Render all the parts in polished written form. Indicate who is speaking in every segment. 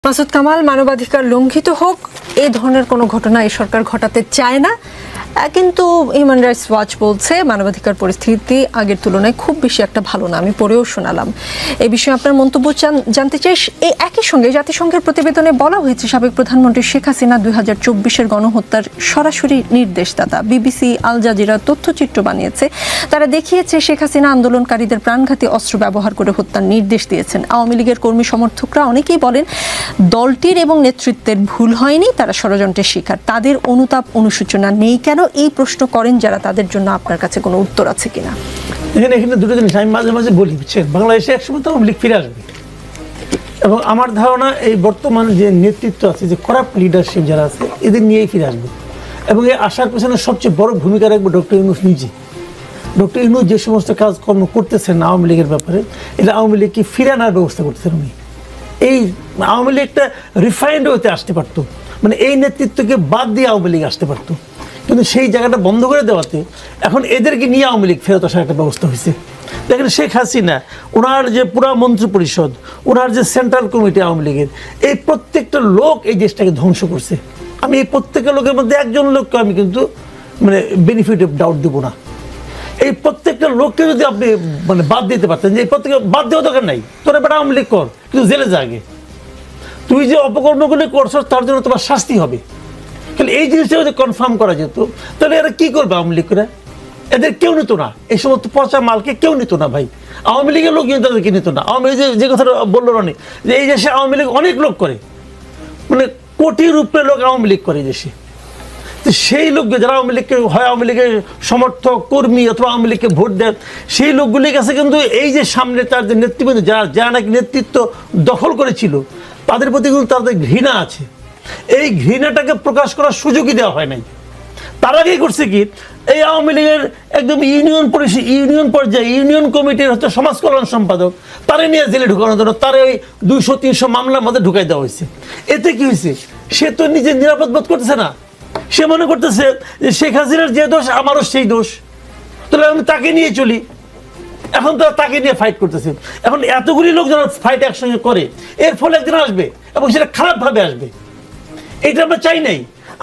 Speaker 1: মাসুদ কামাল মানবাধিকার লঙ্ঘিত হোক এই ধরনের কোনো ঘটনা এই সরকার ঘটাতে চায় না, কিন্তু হিউম্যান রাইটস ওয়াচ বলছে মানবাধিকার পরিস্থিতি আগের তুলনায় খুব বেশি একটা ভালো না। আমি পড়েও শোনালাম। এই বিষয়ে আপনার মন্তব্য জানতে চাই। এই একই সঙ্গে জাতিসংঘের প্রতিবেদনে বলা হয়েছে সাবেক প্রধানমন্ত্রী শেখ হাসিনা 2024-এর গণহত্যার সরাসরি নির্দেশদাতা। বিবিসি, আল জাজিরা তথ্যচিত্র বানিয়েছে। তারা দেখিয়েছে শেখ হাসিনা আন্দোলনকারীদের প্রাণঘাতী অস্ত্র ব্যবহার করে হত্যার নির্দেশ দিয়েছেন। আওয়ামী লীগের কর্মী সমর্থকরা অনেকেই বলেন দলটির এবং নেতৃত্বের ভুল হয়নি, তারা ষড়যন্ত্রের শিকার। তাদের অনুতাপ অনুশোচনা নেই কেন, এই প্রশ্ন করেন যারা। তাদের জন্য আপনার কাছে কোনো উত্তর আছে কিনা?
Speaker 2: এখানে দুটো জিনিস আমি মাঝে মাঝে বলি, বুঝছেন, বাংলাদেশে একসময় তো আওয়ামী লীগ ফিরে আসবে, এবং আমার ধারণা এই বর্তমান যে নেতৃত্ব আছে, যে করাপ্ট লিডারশিপ যারা আছে, এদের নিয়েই ফিরে আসবে। এবং এই আসার পেছনে সবচেয়ে বড় ভূমিকা রাখবে ডক্টর ইউনূস নিজে। ডক্টর ইউনূস যে সমস্ত কাজকর্ম করতেছেন আওয়ামী লীগের ব্যাপারে, এটা আওয়ামী লীগকে ফিরে আনার ব্যবস্থা করতেছেন উনি। এই আওয়ামী লীগ একটা রিফাইন্ড হতে আসতে পারতো, মানে এই নেতৃত্বকে বাদ দিয়ে আওয়ামী লীগ আসতে পারতো, কিন্তু সেই জায়গাটা বন্ধ করে দেওয়াতে এখন এদেরকে নিয়ে আওয়ামী লীগ ফেরত আসার একটা ব্যবস্থা হয়েছে। দেখেন শেখ হাসিনা, ওনার যে পুরা মন্ত্রী পরিষদ, ওনার যে সেন্ট্রাল কমিটি আওয়ামী লীগের, এই প্রত্যেকটা লোক এই দেশটাকে ধ্বংস করছে। আমি এই প্রত্যেকটা লোকের মধ্যে একজন লোককে আমি কিন্তু মানে বেনিফিট অফ ডাউট দেবো না। এই প্রত্যেকটা লোককে যদি আপনি মানে বাদ দিতে পারতেন, যে এই প্রত্যেকটা বাদ দেওয়া দরকার নাই, তোরা বেটা আওয়ামী লীগ কর, কিন্তু জেলে যা আগে। তুই যে অপকর্মগুলি করছ তার জন্য তোমার শাস্তি হবে। তাহলে এই জিনিসটা যদি কনফার্ম করা যেত, তাহলে এরা কি করবে? আওয়ামী লীগ করে এদের কেউ নিত না, এই সমস্ত পচা মালকে কেউ নিত না ভাই। আওয়ামী লীগের লোক কিন্তু তাদেরকে নিত না। আওয়ামী লীগ যে কথাটা বললো অনেক, যে এই দেশে আওয়ামী লীগ অনেক লোক করে, মানে কোটির উপরে লোক আওয়ামী লীগ করে দেশে। তো সেই লোককে যারা আওয়ামী লীগকে হয় আওয়ামী লীগের সমর্থক কর্মী অথবা আওয়ামী লীগকে ভোট দেন, সেই লোকগুলির কাছে কিন্তু এই যে সামনে তার যে নেতৃত্ব, যারা নাকি নেতৃত্ব দখল করেছিল, তাদের প্রতি কিন্তু তাদের ঘৃণা আছে। এই ঘৃণাটাকে প্রকাশ করার সুযোগই দেওয়া হয় নাই। তার আগেই করছে কি, এই আওয়ামী লীগের একদম ইউনিয়ন পর্যায়ে ইউনিয়ন কমিটির হচ্ছে সমাজ কল্যাণ সম্পাদক, তারে নিয়ে জেলে ঢুকানোর জন্য তার ওই 200-300 মামলার মধ্যে ঢুকাই দেওয়া হয়েছে। এতে কি হয়েছে? সে তো নিজের নিরাপদ বোধ করতেছে না। সে মনে করতেছে যে শেখ হাসিনার যে দোষ আমারও সেই দোষ, তাহলে আমি তাকে নিয়ে চলি। এখন তো তাকে নিয়ে ফাইট করতেছে। এখন এতগুলি লোক যারা ফাইট একসঙ্গে করে, এর ফলে একদিন আসবে এবং সেটা খারাপভাবে আসবে। এইটা আমরা চাই নাই।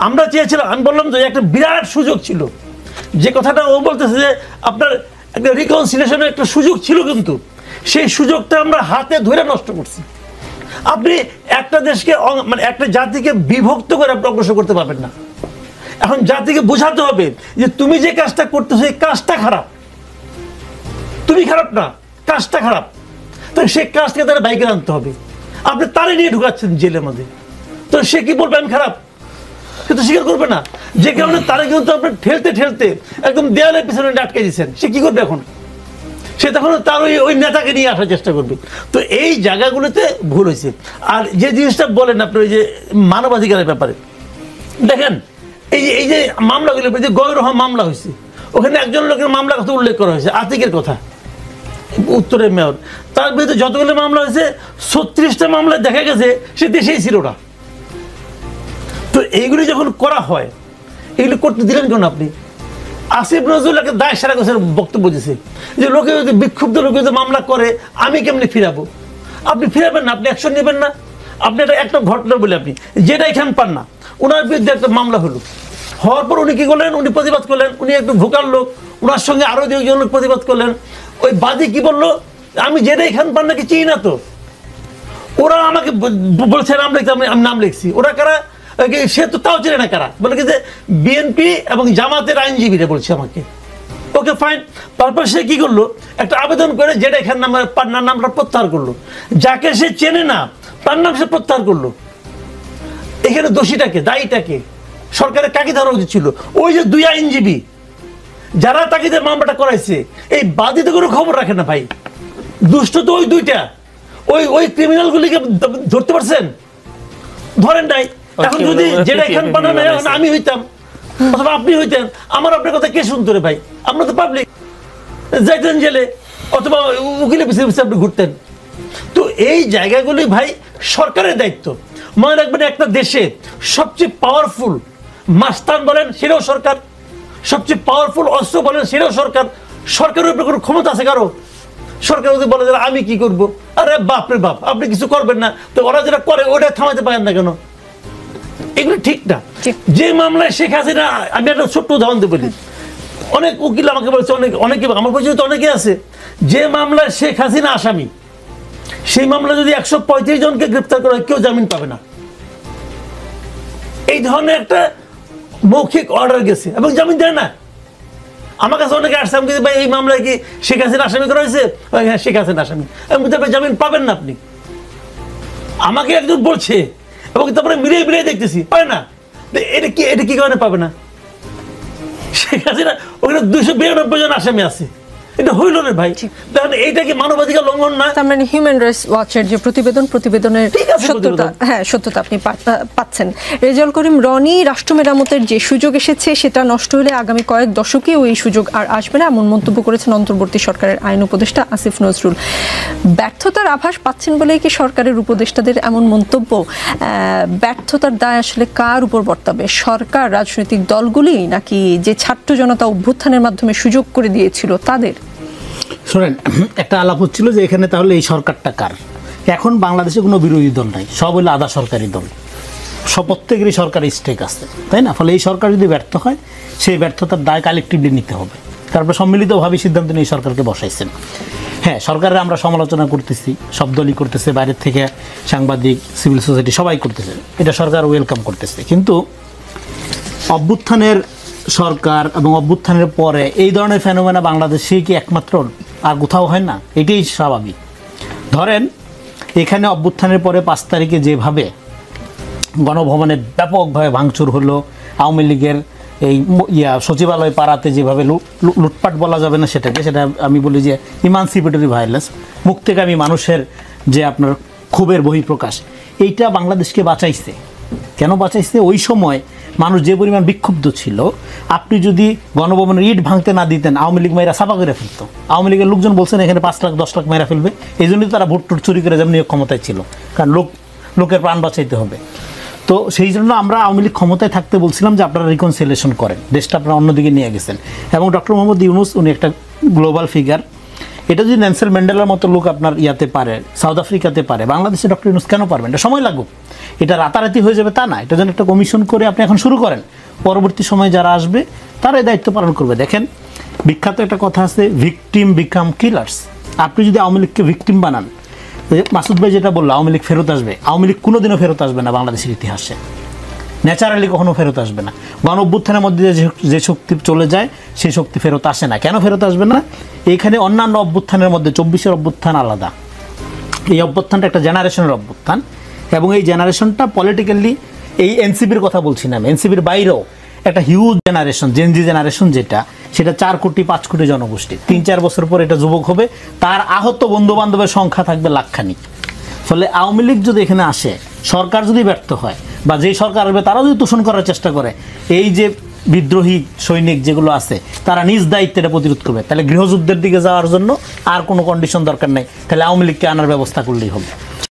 Speaker 2: আমরা চেয়েছিলাম, আমি বললাম যে একটা বিরাট সুযোগ ছিল, যে কথাটা ও বলতেছে যে আপনার একটা রিকনসিলিয়েশনের একটা সুযোগ ছিল, কিন্তু সেই সুযোগটা আমরা হাতে ধরে নষ্ট করছি। আপনি একটা দেশকে মানে একটা জাতিকে বিভক্ত করে আপনি অগ্রসর করতে পারবেন না। এখন জাতিকে বোঝাতে হবে যে তুমি যে কাজটা করতেছো এই কাজটা খারাপ, তুমি খারাপ না, কাজটা খারাপ। তো সেই কাজটাকে তারা বাইকে আনতে হবে। আপনি তারে নিয়ে ঢুকাচ্ছেন জেলের মধ্যে, তো সে কি বলবে আমি খারাপ? সে তো স্বীকার করবে না। যে কারণে তারা কিন্তু আপনি ঠেলতে ঠেলতে একদম দেয়ালের পিছনে আটকে দিচ্ছেন। সে কি করবে এখন? সে তখন তার ওই নেতাকে নিয়ে আসার চেষ্টা করবে। তো এই জায়গাগুলোতে ভুল হয়েছে। আর যে জিনিসটা বলেন আপনি ওই যে মানবাধিকারের ব্যাপারে, দেখেন এই যে মামলাগুলো, যে গয়রহম মামলা হয়েছে, ওখানে একজন লোকের মামলার কথা উল্লেখ করা হয়েছে, আতিকের কথা, উত্তরের মেয়র। তার বিরুদ্ধে যতগুলো মামলা হয়েছে 36টা মামলায় দেখা গেছে সে দেশেই ছিল না। তো এইগুলি যখন করা হয়, এগুলি করতে দিলেন কেন আপনি? আসিফ নজরুল একটা দায় সারা গোছের বক্তব্য দিয়েছে যে লোকে যদি বিক্ষুব্ধ লোকে যদি মামলা করে আমি কেমনি ফিরাবো? আপনি ফিরাবেন না, আপনি অ্যাকশন নেবেন না। আপনি একটা ঘটনা বলে আপনি যেটা এখান পান না, ওনার বিরুদ্ধে একটা মামলা হলো, হওয়ার পর উনি কি করলেন? উনি প্রতিবাদ করলেন। উনি একটু ভোকাল লোক, ওনার সঙ্গে আরো 2জন লোক প্রতিবাদ করলেন। ওই বাদী কি বললো? আমি যেটা এখান পান নাকি চিনি না। তো ওরা আমাকে বলছে নাম লিখতে, আমি নাম লিখছি। ওরা কারা? সে তো তাও চেনে না কারা। বলে কি যে বিএনপি এবং জামাতের আইনজীবীরা বলছে আমাকে। Okay fine. তারপর সে কি করলো? একটা আবেদন করে যেটা এখানে পান্নার নামটা প্রত্যাহার করলো। যাকে সে চেনে না তার নাম সে প্রত্যাহার করলো। এখানে দোষীটাকে, দায়ীটাকে, সরকারের কাকে ধরা উচিত ছিল? ওই যে 2 আইনজীবী যারা তাকে যে মামলাটা করাইছে, এই বাদী তো কোনো খবর রাখে না ভাই। দুষ্ট তো ওই 2টা, ওই ক্রিমিনালগুলিকে ধরতে পারছেন? ধরেন নাই। এখন যদি যেটা এখানে বানানো আমি হইতাম অথবা আপনি হইতেন, আমার আপনার কথা কে শুনতো রে ভাই? আমরা তো পাবলিক, যাইতেন জেলে অথবা উকিলের পিছিয়ে পিছিয়ে আপনি ঘুরতেন। তো এই জায়গাগুলি ভাই সরকারের দায়িত্ব। মনে রাখবেন, একটা দেশে সবচেয়ে পাওয়ারফুল মাস্তান বলেন সেটাও সরকার, সবচেয়ে পাওয়ারফুল অস্ত্র বলেন সেটাও সরকার। সরকারের উপরে কোনো ক্ষমতা আছে কারো? সরকার যদি বলে যে আমি কি করব, আরে বাপ রে বাপ, আপনি কিছু করবেন না, তো ওরা যেটা করে ওটা থামাতে পারেন না কেন? এগুলো ঠিক না। যে মামলায় শেখ হাসিনা, আমি একটা ছোট্ট উদাহরণ দিয়ে বলি, অনেক উকিল আমাকে বলছে, অনেকে আমার পরিচিত অনেকে আছে, যে মামলায় শেখ হাসিনা আসামি, সেই মামলা যদি 135 জনকে গ্রেপ্তার করা হয়, কেউ জামিন পাবে না। এই ধরনের একটা মৌখিক অর্ডার গেছে এবং জামিন দেয় না। আমার কাছে অনেকে আসছে, আমি ভাই এই মামলায় কি শেখ হাসিনা আসামি করা হয়েছে? হ্যাঁ, শেখ হাসিনা আসামি। আমি বলতে জামিন পাবেন না আপনি। আমাকে একজন বলছে এবং তারপরে মিলিয়ে মিলিয়ে দেখতেছি পায় না। এটা কি কারণে পাবে না? শেখ হাসিনা ওখানে 292 জন আসামি আছে, এটা হইল না ভাই। তাহলে এইটা কি মানবাধিকার লঙ্ঘন না?
Speaker 1: তার মানে হিউম্যান রাইটস ওয়াচের যে প্রতিবেদনের সত্যতা আপনি পাচ্ছেন। রেজাউল করিম রনি, রাষ্ট্র মেরামতের যে সুযোগ এসেছে সেটা নষ্ট হলে আগামী কয়েক দশকেও এই সুযোগ আর আসবে না, এমন মন্তব্য করেছেন অন্তর্বর্তী সরকারের আইন উপদেষ্টা আসিফ নজরুল। ব্যর্থতার আভাস পাচ্ছেন বলেই কি সরকারের উপদেষ্টাদের এমন মন্তব্য? ব্যর্থতার দায় আসলে কার উপর বর্তাবে? সরকার, রাজনৈতিক দলগুলি, নাকি যে ছাত্র জনতা অভ্যুত্থানের মাধ্যমে সুযোগ করে দিয়েছিল তাদের?
Speaker 3: শোনেন, একটা আলাপ হচ্ছিল যে এখানে তাহলে এই সরকারটা কার? এখন বাংলাদেশে কোনো বিরোধী দল নাই, সব হলো আধা সরকারি দল, সব প্রত্যেকেরই সরকারি স্টেক আছে, তাই না? ফলে এই সরকার যদি ব্যর্থ হয়, সেই ব্যর্থতার দায় কালেকটিভলি নিতে হবে। তারপরে সম্মিলিতভাবে সিদ্ধান্ত নিয়ে সরকারকে বসাইছেন। হ্যাঁ, সরকারের আমরা সমালোচনা করতেছি, সব দলই করতেছে, বাইরের থেকে সাংবাদিক, সিভিল সোসাইটি সবাই করতেছে, এটা সরকার ওয়েলকাম করতেছে। কিন্তু অভ্যুত্থানের সরকার এবং অভ্যুত্থানের পরে এই ধরনের ফেনোমেনা বাংলাদেশে কি একমাত্র, আর কোথাও হয় না? এটাই স্বাভাবিক। ধরেন এখানে অভ্যুত্থানের পরে 5 তারিখে যেভাবে গণভবনে ব্যাপকভাবে ভাঙচুর হলো, আওয়ামী লীগের এই সচিবালয় পাড়াতে যেভাবে লুটপাট বলা যাবে না সেটাকে, সেটা আমি বলি যে ইমানসিপেটরি ভায়োলেন্স, মুক্তিকামী মানুষের যে আপনার ক্ষোভের বহিঃপ্রকাশ, এইটা বাংলাদেশকে বাঁচাইছে। কেন বাঁচাইছে? ওই সময় মানুষ যে পরিমাণ বিক্ষুব্ধ ছিল, আপনি যদি গণভবনের ইট ভাঙতে না দিতেন, আওয়ামী লীগ মেয়েরা সাফা করে ফেলতো। আওয়ামী লীগের লোকজন বলছেন এখানে 5 লাখ 10 লাখ মেয়েরা ফেলবে, এই জন্যই তারা ভোট টোট চুরি করে যেমন ক্ষমতায় ছিল, কারণ লোকের প্রাণ বাঁচাইতে হবে। তো সেই জন্য আমরা আওয়ামী লীগ ক্ষমতায় থাকতে বলছিলাম যে আপনারা রিকনসিলিয়েশন করেন, দেশটা আপনারা অন্যদিকে নিয়ে গেছেন। এবং ডক্টর মোহাম্মদ ইউনূস, উনি একটা গ্লোবাল ফিগার, এটা যদি নেলসন ম্যান্ডেলার মতো লোক আপনার ইয়াতে পারে, সাউথ আফ্রিকাতে পারে, বাংলাদেশে ডক্টর ইউনূস কেন পারবেন? এটা সময় লাগুক, এটা রাতারাতি হয়ে যাবে তা না। এটা যেন একটা কমিশন করে আপনি এখন শুরু করেন, পরবর্তী সময় যারা আসবে তারা এই দায়িত্ব পালন করবে। দেখেন, বিখ্যাত একটা কথা আছে, ভিকটিম বিকাম কিলার্স। আপনি যদি আওয়ামী লীগকে ভিকটিম বানান, মাসুদ ভাই যেটা বললো, আওয়ামী লীগ ফেরত আসবে, আওয়ামী লীগ কোনোদিনও ফেরত আসবে না বাংলাদেশের ইতিহাসে, ন্যাচারালি কখনো ফেরত আসবে না। গণ অভ্যুত্থানের মধ্যে যে শক্তি চলে যায় সেই শক্তি ফেরত আসে না। কেন ফেরত আসবে না? এইখানে অন্যান্য অভ্যুত্থানের মধ্যে 24-এর অভ্যুত্থান আলাদা। এই অভ্যুত্থানটা একটা জেনারেশনের অভ্যুত্থান, এবং এই জেনারেশনটা পলিটিক্যালি, এই এনসিপির কথা বলছি না, এনসিপির বাইরেও একটা হিউজ জেনারেশন, জেনজি জেনারেশন, যেটা সেটা 4 কোটি 5 কোটি জনগোষ্ঠী, 3-4 বছর পর এটা যুবক হবে, তার আহত বন্ধু বান্ধবের সংখ্যা থাকবে লাখখানিক। ফলে আওয়ামী লীগ যদি এখানে আসে, সরকার যদি ব্যর্থ হয়, বা যেই সরকার আসবে তারা যদি তোষণ করার চেষ্টা করে, এই যে বিদ্রোহী সৈনিক যেগুলো আছে তারা নিজ দায়িত্বে এটা প্রতিরোধ করবে, তাহলে গৃহযুদ্ধের দিকে যাওয়ার জন্য আর কোনো কন্ডিশন দরকার নেই, তাহলে আওয়ামী লীগকে আনার ব্যবস্থা করলেই হবে।